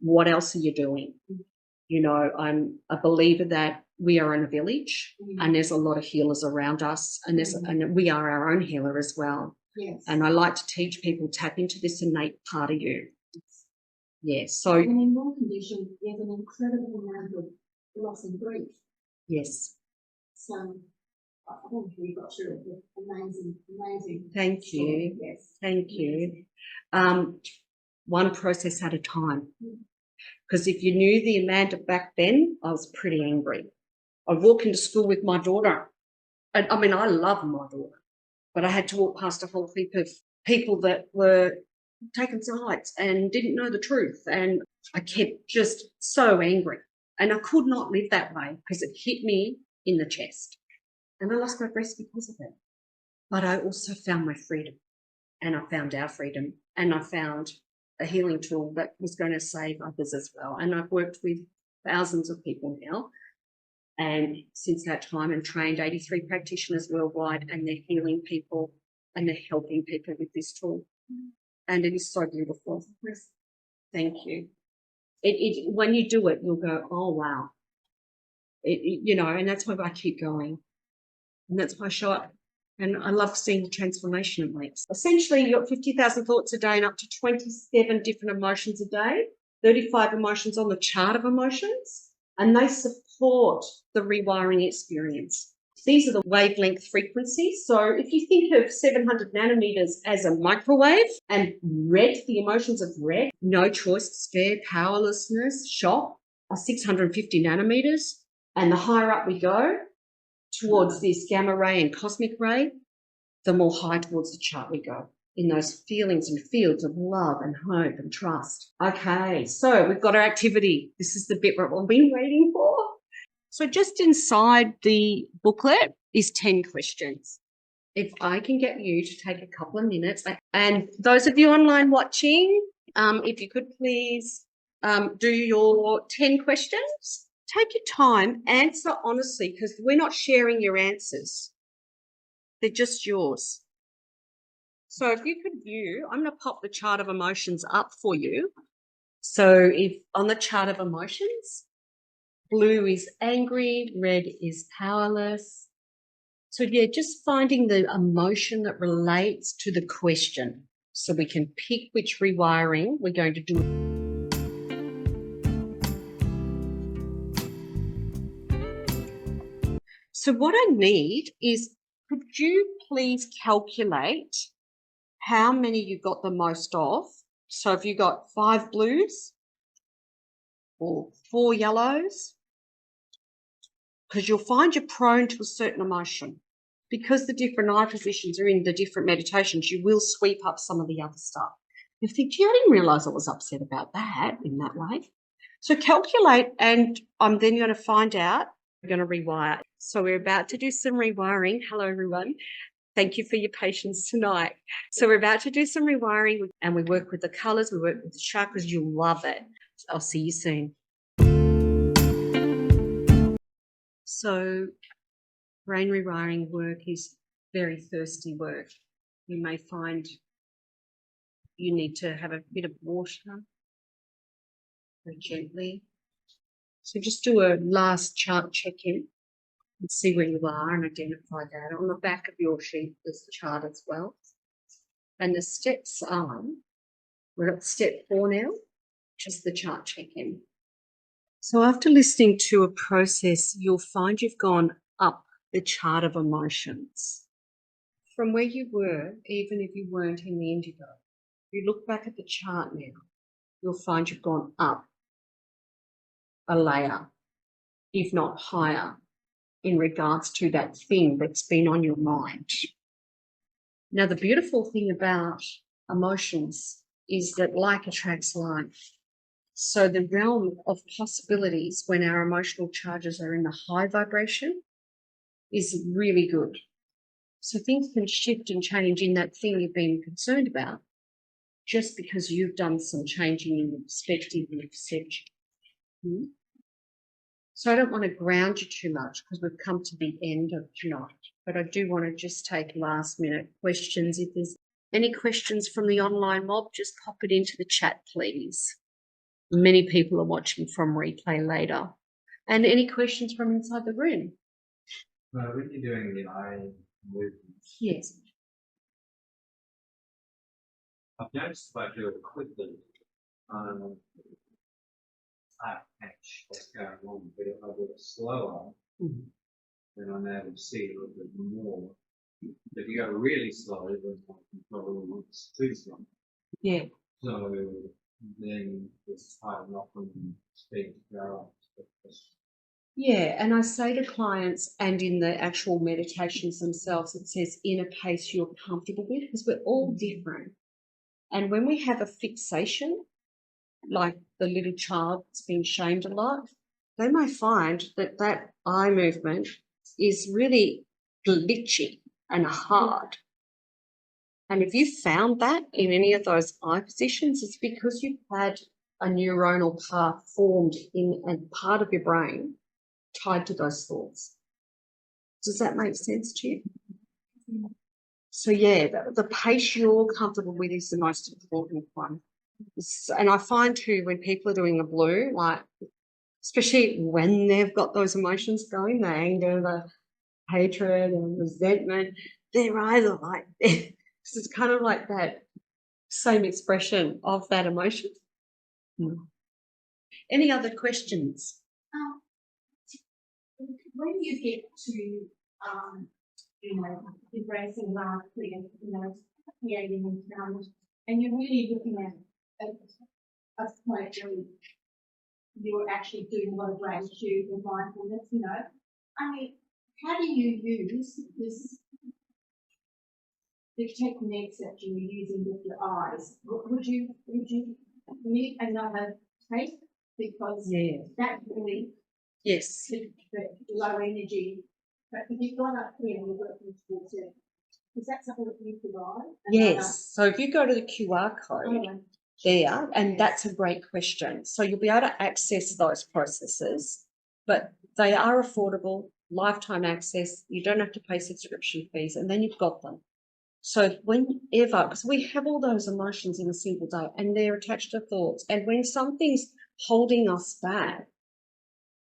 what else are you doing? You know, I'm a believer that we are in a village, and there's a lot of healers around us, and and we are our own healer as well. Yes. And I like to teach people, tap into this innate part of you. Yes. So and in your condition, there's an incredible amount of loss and grief. yes. So I don't know if you got through it, but amazing. Thank you. Story. Yes. Thank you. One process at a time. Because if you knew the Amanda back then, I was pretty angry. I'd walk into school with my daughter. And I mean, I love my daughter, but I had to walk past a whole heap of people that were taking sides and didn't know the truth. And I kept just so angry. And I could not live that way because it hit me in the chest. And I lost my breath because of it. But I also found my freedom, and I found our freedom, and I found a healing tool that was going to save others as well. And I've worked with thousands of people now, and since that time, and trained 83 practitioners worldwide, and they're healing people and they're helping people with this tool. And it is so beautiful. Thank you. When you do it, you'll go, oh, wow. You know, and that's why I keep going. And that's why I show up. And I love seeing the transformation it makes. Essentially, you've got 50,000 thoughts a day and up to 27 different emotions a day, 35 emotions on the chart of emotions, and they support the rewiring experience. These are the wavelength frequencies. So if you think of 700 nanometers as a microwave, and red, the emotions of red, no choice, despair, powerlessness, shock, are 650 nanometers. And the higher up we go towards this gamma ray and cosmic ray, the more high towards the chart we go in those feelings and fields of love and hope and trust. Okay, so we've got our activity. This is the bit we've all been waiting for. So just inside the booklet is 10 questions. If I can get you to take a couple of minutes, and those of you online watching, if you could please do your 10 questions. Take your time, answer honestly, because we're not sharing your answers. They're just yours. So if you could view, I'm going to pop the chart of emotions up for you. So if on the chart of emotions, blue is angry, red is powerless. So yeah, just finding the emotion that relates to the question so we can pick which rewiring we're going to do. So what I need is, could you please calculate how many you got the most of? So if you got 5 blues or 4 yellows, because you'll find you're prone to a certain emotion. Because the different eye positions are in the different meditations, you will sweep up some of the other stuff. You think, gee, I didn't realise I was upset about that in that way. So calculate, and I'm then going to find out. We're going to rewire. So we're about to do some rewiring. Hello, everyone. Thank you for your patience tonight. So we're about to do some rewiring and we work with the colors, we work with the chakras. You'll love it. I'll see you soon. So brain rewiring work is very thirsty work. You may find you need to have a bit of water very gently. So just do a last chart check-in and see where you are and identify that. On the back of your sheet, there's the chart as well. And the steps are, we're at step 4 now, just the chart check-in. So after listening to a process, you'll find you've gone up the chart of emotions. From where you were, even if you weren't in the indigo, if you look back at the chart now, you'll find you've gone up a layer, if not higher, in regards to that thing that's been on your mind. Now, the beautiful thing about emotions is that like attracts like. So the realm of possibilities when our emotional charges are in the high vibration is really good. So things can shift and change in that thing you've been concerned about just because you've done some changing in your perspective and your perception. So I don't want to ground you too much because we've come to the end of tonight, but I do want to just take last minute questions. If there's any questions from the online mob, just pop it into the chat, please. Many people are watching from replay later. And any questions from inside the room? When you're doing the eye movements, Yes. I've noticed if I do it quickly, I catch what's going on, but if I do it slower, then I'm able to see a little bit more. If you go really slow, then I can probably it's too slow. Yeah. So then it's hard enough from speed to go up. Yeah, and I say to clients and in the actual meditations themselves, it says in a pace you're comfortable with because we're all different. And when we have a fixation, like the little child that's been shamed a lot, they may find that that eye movement is really glitchy and hard. And if you found that in any of those eye positions, it's because you've had a neuronal path formed in a part of your brain tied to those thoughts. Does that make sense to you? So yeah, the pace you're comfortable with is the most important one. And I find too, when people are doing the blue, like, especially when they've got those emotions going, the anger, the hatred and resentment, they're either like, it's kind of like that same expression of that emotion. Any other questions? When you get to, embracing love, creating and you're really looking at a point where you're actually doing a lot of gratitude and mindfulness, I mean, how do you use the techniques that you're using with your eyes? Would you need another take? Because that really the low energy, but if you've gone up here and you're working towards it, is that something that you provide? Yes. So if you go to the QR code there, and that's a great question. So you'll be able to access those processes, but they are affordable, lifetime access. You don't have to pay subscription fees, and then you've got them. So whenever, because we have all those emotions in a single day and they're attached to thoughts, and when something's holding us back,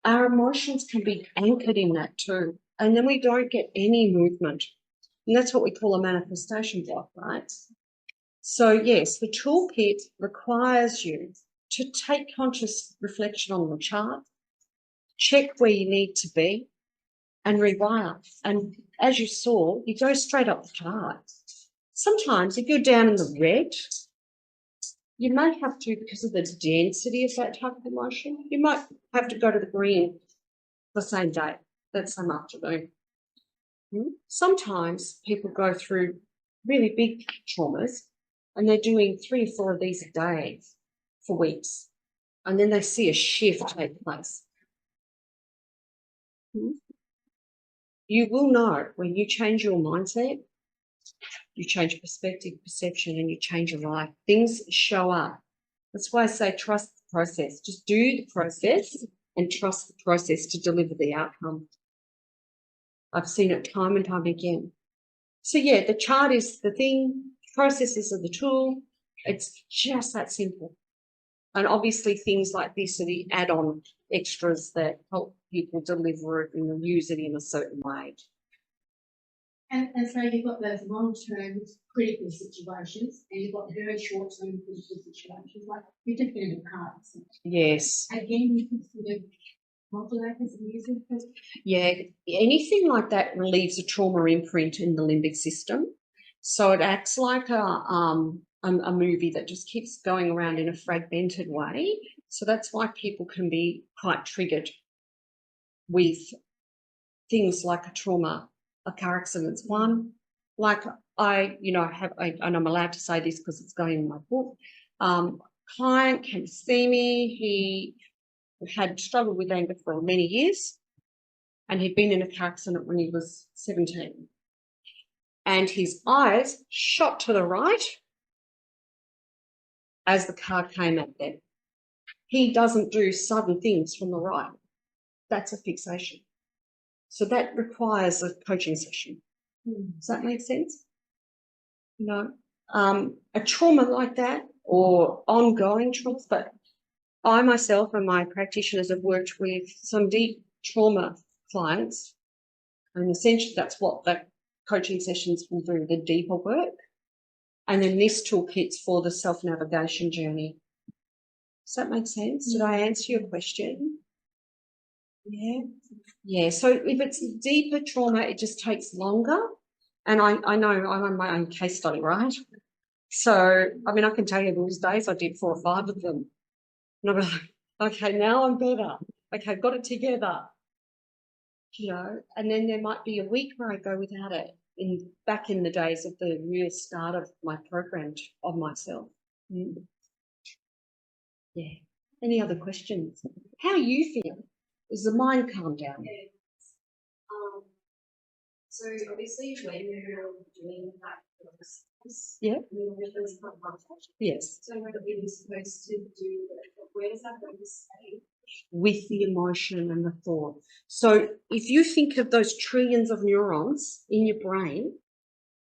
our emotions can be anchored in that too. And then we don't get any movement. And that's what we call a manifestation block, right? So yes, the toolkit requires you to take conscious reflection on the chart, check where you need to be, and rewire. And as you saw, you go straight up the chart. Sometimes if you're down in the red, you might have to, because of the density of that type of emotion, you might have to go to the green the same day, that same afternoon. Sometimes people go through really big traumas and they're doing 3 or 4 of these a day for weeks, and then they see a shift take place. You will know when you change your mindset You change perspective, perception, and you change your life. Things show up. That's why I say trust the process. Just do the process and trust the process to deliver the outcome. I've seen it time and time again. So yeah, the chart is the thing, processes are the tool. It's just that simple. And obviously things like this are the add-on extras that help people deliver it and use it in a certain way. And so you've got those long-term critical situations, and you've got very short-term critical situations, like you're different cards. Yes. Again, you can sort of modulate as music. Yeah, anything like that relieves a trauma imprint in the limbic system. So it acts like a movie that just keeps going around in a fragmented way. So that's why people can be quite triggered with things like a trauma, a car accident's one. Like and I'm allowed to say this because it's going in my book. Client came to see me. He had struggled with anger for many years, and he'd been in a car accident when he was 17. And his eyes shot to the right as the car came at them. He doesn't do sudden things from the right. That's a fixation. So that requires a coaching session. Does that make sense? A trauma like that, or ongoing traumas, but I myself and my practitioners have worked with some deep trauma clients, and essentially that's what the coaching sessions will do, the deeper work. And then this toolkit's for the self-navigation journey. Does that make sense? Did I answer your question? Yeah. Yeah. So if it's deeper trauma, it just takes longer. And I know I'm on my own case study, right? So, I mean, I can tell you those days I did 4 or 5 of them. And I'm like, okay, now I'm better. Okay, I've got it together. And then there might be a week where I go without it back in the days of the real start of my program of myself. Yeah. Any other questions? How you feel? Is the mind calmed down? So obviously when you're doing that process, Yeah. it's not much. Yes. So what are we supposed to do? Where does that going to stay? With the emotion and the thought. So if you think of those trillions of neurons in your brain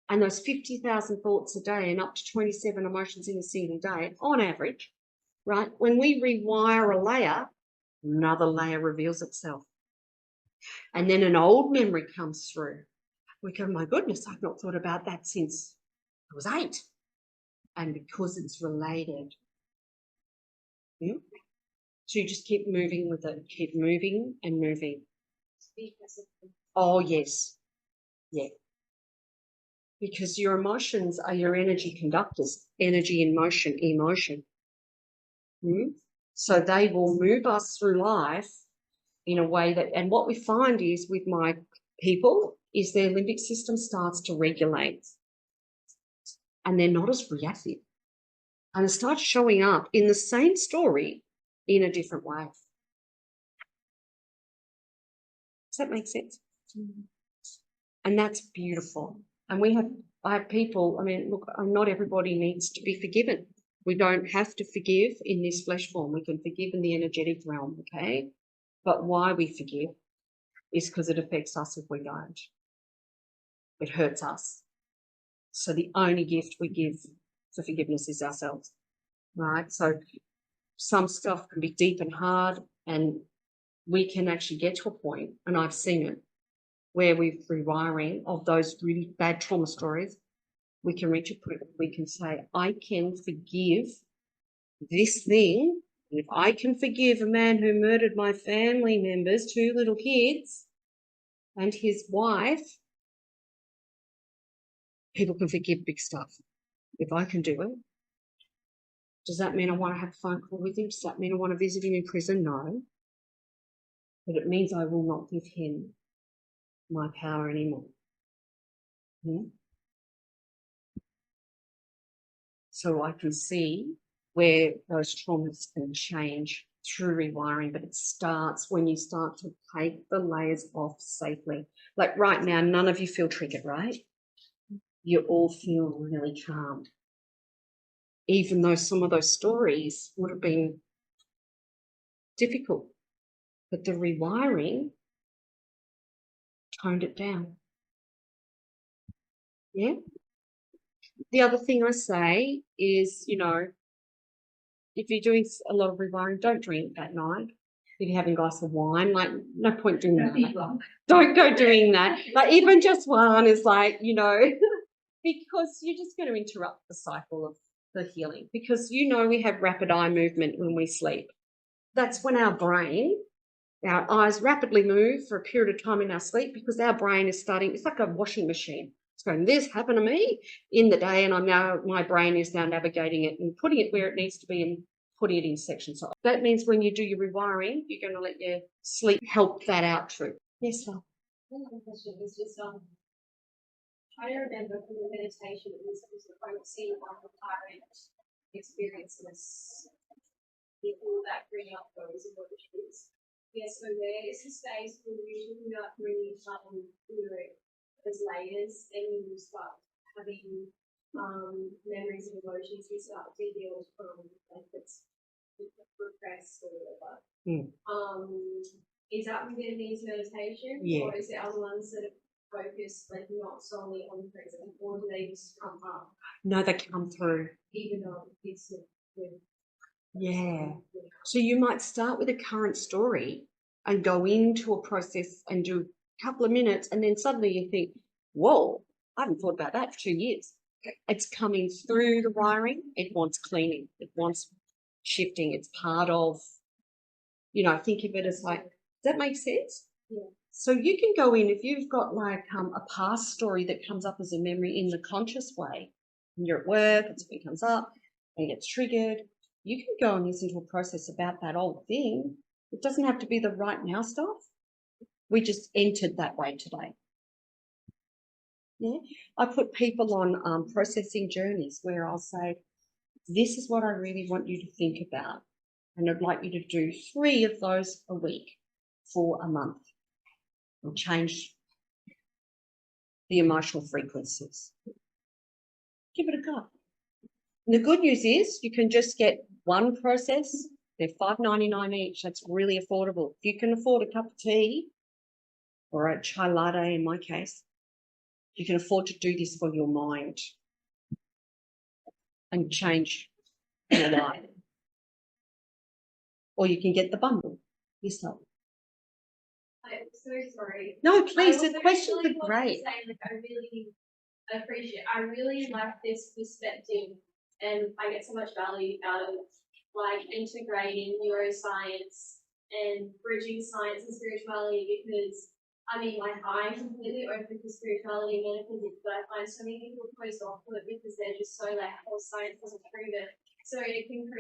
and those 50,000 thoughts a day and up to 27 emotions in a single day, on average, right? When we rewire a layer, another layer reveals itself. And then an old memory comes through. We go, my goodness, I've not thought about that since I was 8. And because it's related. Yeah. So you just keep moving with it, keep moving and moving. Oh, yes. Yeah. Because your emotions are your energy conductors, energy in motion, emotion. So they will move us through life in a way that, and what we find is with my people is their limbic system starts to regulate and they're not as reactive. And it starts showing up in the same story in a different way. Does that make sense? And that's beautiful. And I have people, I mean, look, not everybody needs to be forgiven. We don't have to forgive in this flesh form. We can forgive in the energetic realm, okay? But why we forgive is because it affects us if we don't. It hurts us. So the only gift we give for forgiveness is ourselves, right? So some stuff can be deep and hard, and we can actually get to a point, and I've seen it, where we're rewiring of those really bad trauma stories. We can reach a point where we can say, I can forgive this thing. And if I can forgive a man who murdered my family members, 2 little kids, and his wife, people can forgive big stuff. If I can do it, does that mean I want to have a phone call with him? Does that mean I want to visit him in prison? No. But it means I will not give him my power anymore. So I can see where those traumas can change through rewiring, but it starts when you start to take the layers off safely. Like right now, none of you feel triggered, right? you all feel really calm. Even though some of those stories would have been difficult. But the rewiring toned it down. Yeah. The other thing I say is, you know, if you're doing a lot of rewiring, don't drink that night. If you're having a glass of wine, like, no point doing that. Don't go doing that. Like, even just one is like, you know, because you're just going to interrupt the cycle of the healing. Because, you know, we have rapid eye movement when we sleep. That's when our eyes rapidly move for a period of time in our sleep, because our brain is starting, it's like a washing machine. It's going, this happened to me in the day, and my brain is now navigating it and putting it where it needs to be and putting it in sections. So that means when you do your rewiring, you're going to let your sleep help that out too. Yes, love. Another question is just trying to remember from the meditation, it was I was seeing like a direct experiences before that bring up those emotions. Yeah, so there is a space where we're usually not bringing as layers, and you start having memories and emotions, you start to heal from like it's repressed or whatever. Is that within these meditations, or is there other ones that are focused like not solely on the present, or do they just come up? No, they come through. Even though it's yeah. So you might start with a current story and go into a process and do a couple of minutes, and then suddenly you think, whoa, I haven't thought about that for 2 years. It's coming through the wiring. It wants cleaning. It wants shifting. It's part of, you know, think of it as like, does that make sense? Yeah. So you can go in, if you've got like a past story that comes up as a memory in the conscious way, and you're at work, and something comes up and it gets triggered, you can go and listen to a process about that old thing. It doesn't have to be the right now stuff. We just entered that way today. Yeah, I put people on processing journeys where I'll say, this is what I really want you to think about. And I'd like you to do 3 of those a week for a month and change the emotional frequencies. Give it a go. And the good news is you can just get one process. They're $5.99 each. That's really affordable. If you can afford a cup of tea or a chai latte in my case, you can afford to do this for your mind and change your life. Or you can get the bundle yourself. I'm so sorry. No, please, the questions are great. I really like this perspective, and I get so much value out of like integrating neuroscience and bridging science and spirituality, because I mean, like, I'm completely open to spirituality and metaphysics, but I find so many people closed off to it because they're just so like, oh, science doesn't prove it. So it can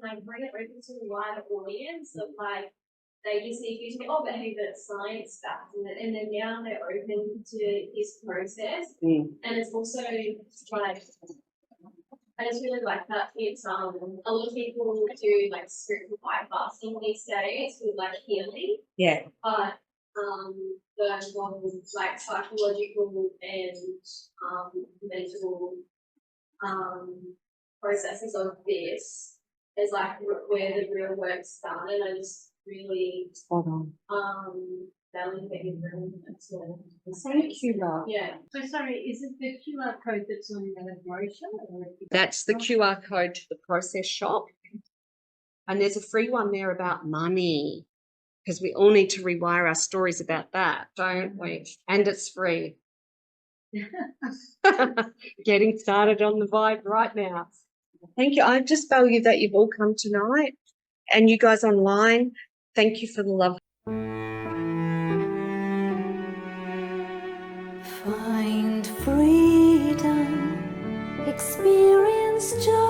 like bring it open to a wider audience of like, they just need you to go, oh, but hey, that's science stuff. And then now they're open to this process. And it's also like, I just really like that. It's a lot of people do like spiritual bypassing these days with like healing. Yeah. But the like psychological and mental processes of this is like where the real work's done, and I just really value that you're bringing that to. Thank you, love. Yeah. So sorry, is it the QR code that's on the brochure? That's the QR code to the process shop. And there's a free one there about money, because we all need to rewire our stories about that, don't we? And it's free. Getting started on the vibe right now. Thank you. I just value that you've all come tonight, and you guys online. Thank you for the love. Find freedom, experience joy.